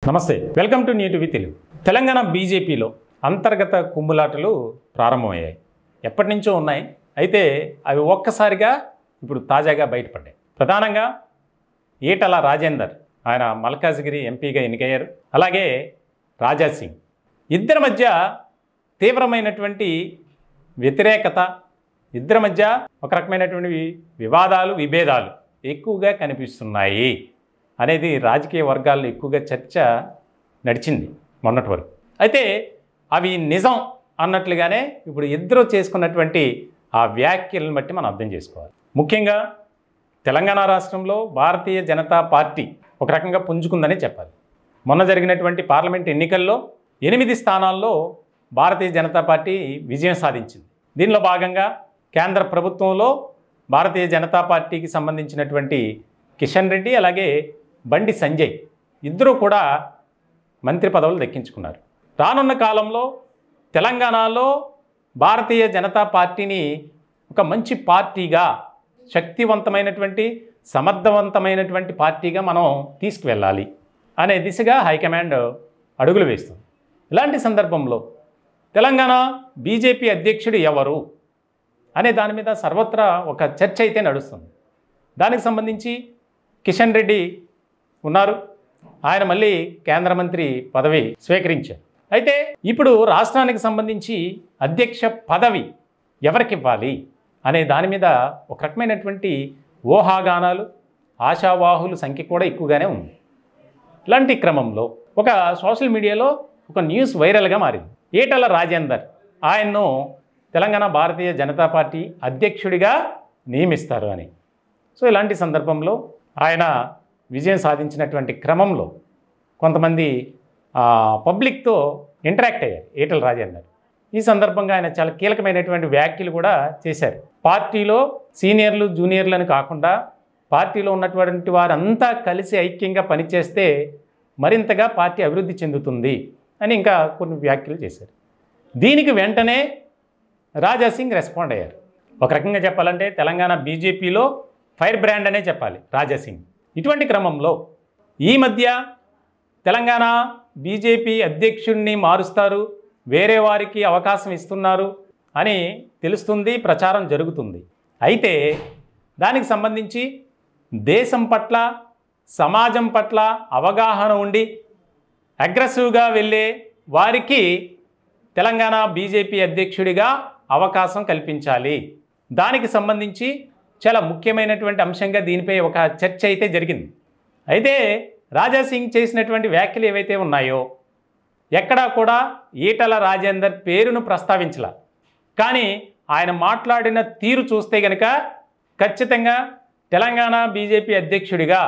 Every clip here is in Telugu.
నమస్తే, welcome to new TV Telugu. Telangana బీజేపీలో అంతర్గత కుమ్ములాటలు ప్రారంభమయ్యాయి. ఎప్పటి నుంచో ఉన్నాయి, అయితే అవి ఒక్కసారిగా ఇప్పుడు తాజాగా బయటపడ్డాయి. ప్రధానంగా ఈటల రాజేందర్, ఆయన మల్కాజ్గిరి ఎంపీగా ఎన్నికయ్యారు. అలాగే రాజా సింగ్, ఇద్దరి మధ్య తీవ్రమైనటువంటి వ్యతిరేకత, ఇద్దరి మధ్య ఒక రకమైనటువంటి వివాదాలు, విభేదాలు ఎక్కువగా కనిపిస్తున్నాయి అనేది రాజకీయ వర్గాల్లో ఎక్కువగా చర్చ నడిచింది మొన్నటి వరకు. అయితే అవి నిజం అన్నట్లుగానే ఇప్పుడు ఇద్దరు చేసుకున్నటువంటి ఆ వ్యాఖ్యలను బట్టి మనం అర్థం చేసుకోవాలి. ముఖ్యంగా తెలంగాణ రాష్ట్రంలో భారతీయ జనతా పార్టీ ఒక రకంగా పుంజుకుందనే చెప్పాలి. మొన్న జరిగినటువంటి పార్లమెంట్ ఎన్నికల్లో 8 స్థానాల్లో భారతీయ జనతా పార్టీ విజయం సాధించింది. దీనిలో భాగంగా కేంద్ర ప్రభుత్వంలో భారతీయ జనతా పార్టీకి సంబంధించినటువంటి కిషన్ రెడ్డి, అలాగే బండి సంజయ్ ఇద్దరూ కూడా మంత్రి పదవులు దక్కించుకున్నారు. రానున్న కాలంలో తెలంగాణలో భారతీయ జనతా పార్టీని ఒక మంచి పార్టీగా, శక్తివంతమైనటువంటి, సమర్థవంతమైనటువంటి పార్టీగా మనం తీసుకువెళ్ళాలి అనే దిశగా హైకమాండ్ అడుగులు వేస్తుంది. ఇలాంటి సందర్భంలో తెలంగాణ బీజేపీ అధ్యక్షుడు ఎవరు అనే దాని మీద సర్వత్రా ఒక చర్చ అయితే నడుస్తుంది. దానికి సంబంధించి కిషన్ రెడ్డి ఉన్నారు, ఆయన మళ్ళీ కేంద్ర మంత్రి పదవి స్వీకరించారు. అయితే ఇప్పుడు రాష్ట్రానికి సంబంధించి అధ్యక్ష పదవి ఎవరికి ఇవ్వాలి అనే దాని మీద ఒక రకమైనటువంటి ఊహాగానాలు, ఆశావాహుల సంఖ్య కూడా ఎక్కువగానే ఉంది. ఇలాంటి క్రమంలో ఒక సోషల్ మీడియాలో ఒక న్యూస్ వైరల్గా మారింది. ఈటల రాజేందర్ ఆయన్ను తెలంగాణ భారతీయ జనతా పార్టీ అధ్యక్షుడిగా నియమిస్తారు అని. సో ఇలాంటి సందర్భంలో ఆయన విజయం సాధించినటువంటి క్రమంలో కొంతమంది పబ్లిక్తో ఇంటరాక్ట్ అయ్యారు ఈటల రాజేందర్. ఈ సందర్భంగా ఆయన చాలా కీలకమైనటువంటి వ్యాఖ్యలు కూడా చేశారు. పార్టీలో సీనియర్లు, జూనియర్లు అని కాకుండా పార్టీలో ఉన్నటువంటి వారంతా కలిసి ఐక్యంగా పనిచేస్తే మరింతగా పార్టీ అభివృద్ధి చెందుతుంది అని ఇంకా కొన్ని వ్యాఖ్యలు చేశారు. దీనికి వెంటనే రాజా సింగ్ రెస్పాండ్ అయ్యారు. ఒక రకంగా చెప్పాలంటే తెలంగాణ బీజేపీలో ఫైర్ బ్రాండ్ అనే చెప్పాలి రాజా సింగ్. ఇటువంటి క్రమంలో ఈ మధ్య తెలంగాణ బీజేపీ అధ్యక్షుడిని మారుస్తారు, వేరే వారికి అవకాశం ఇస్తున్నారు అని తెలుస్తుంది, ప్రచారం జరుగుతుంది. అయితే దానికి సంబంధించి దేశం పట్ల, సమాజం పట్ల అవగాహన ఉండి అగ్రెసివ్గా వెళ్ళే వారికి తెలంగాణ బీజేపీ అధ్యక్షుడిగా అవకాశం కల్పించాలి. దానికి సంబంధించి చాలా ముఖ్యమైనటువంటి అంశంగా దీనిపై ఒక చర్చ అయితే జరిగింది. అయితే రాజా సింగ్ చేసినటువంటి వ్యాఖ్యలు ఏవైతే ఉన్నాయో ఎక్కడా కూడా ఈటల రాజేందర్ పేరును ప్రస్తావించలా. కానీ ఆయన మాట్లాడిన తీరు చూస్తే కనుక ఖచ్చితంగా తెలంగాణ బీజేపీ అధ్యక్షుడిగా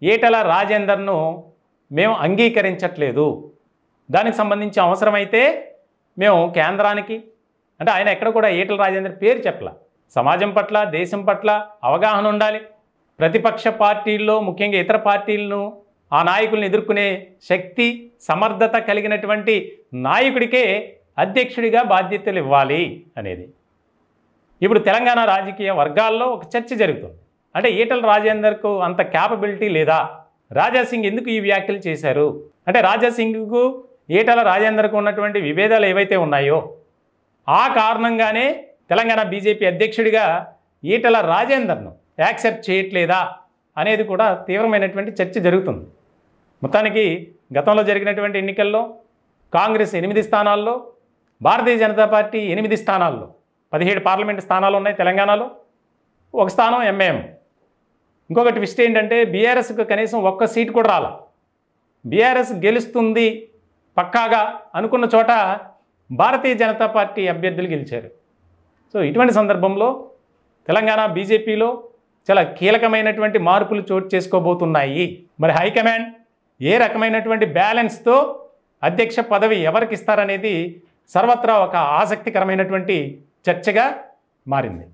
ఈటల రాజేందర్ను మేము అంగీకరించట్లేదు, దానికి సంబంధించి అవసరమైతే మేము కేంద్రానికి, అంటే ఆయన ఎక్కడ కూడా ఈటల రాజేందర్ పేరు చెప్పలా. సమాజం పట్ల, దేశం పట్ల అవగాహన ఉండాలి. ప్రతిపక్ష పార్టీల్లో ముఖ్యంగా ఇతర పార్టీలను, ఆ నాయకులను ఎదుర్కొనే శక్తి, సమర్థత కలిగినటువంటి నాయకుడికే అధ్యక్షుడిగా బాధ్యతలు ఇవ్వాలి అనేది ఇప్పుడు తెలంగాణ రాజకీయ వర్గాల్లో ఒక చర్చ జరుగుతుంది. అంటే ఈటల రాజేందర్కు అంత క్యాపబిలిటీ లేదా, రాజా సింగ్ ఎందుకు ఈ వ్యాఖ్యలు చేశారు అంటే రాజా సింగ్కు ఈటల రాజేందర్కు ఉన్నటువంటి విభేదాలు ఏవైతే ఉన్నాయో ఆ కారణంగానే తెలంగాణ బీజేపీ అధ్యక్షుడిగా ఈటల రాజేందర్ను యాక్సెప్ట్ చేయట్లేదా అనేది కూడా తీవ్రమైనటువంటి చర్చ జరుగుతుంది. మొత్తానికి గతంలో జరిగినటువంటి ఎన్నికల్లో కాంగ్రెస్ 8 స్థానాల్లో, భారతీయ జనతా పార్టీ 8 స్థానాల్లో, 17 పార్లమెంటు స్థానాలు ఉన్నాయి తెలంగాణలో, 1 స్థానం ఎంఐఎం. ఇంకొక ట్విస్ట్ ఏంటంటే బీఆర్ఎస్కు కనీసం 1 సీటు కూడా రాల. బీఆర్ఎస్ గెలుస్తుంది పక్కాగా అనుకున్న చోట భారతీయ జనతా పార్టీ అభ్యర్థులు గెలిచారు. సో ఇటువంటి సందర్భంలో తెలంగాణ బీజేపీలో చాలా కీలకమైనటువంటి మార్పులు చోటు చేసుకోబోతున్నాయి. మరి హైకమాండ్ ఏ రకమైనటువంటి బ్యాలెన్స్తో అధ్యక్ష పదవి ఎవరికి ఇస్తారనేది సర్వత్రా ఒక ఆసక్తికరమైనటువంటి చర్చగా మారింది.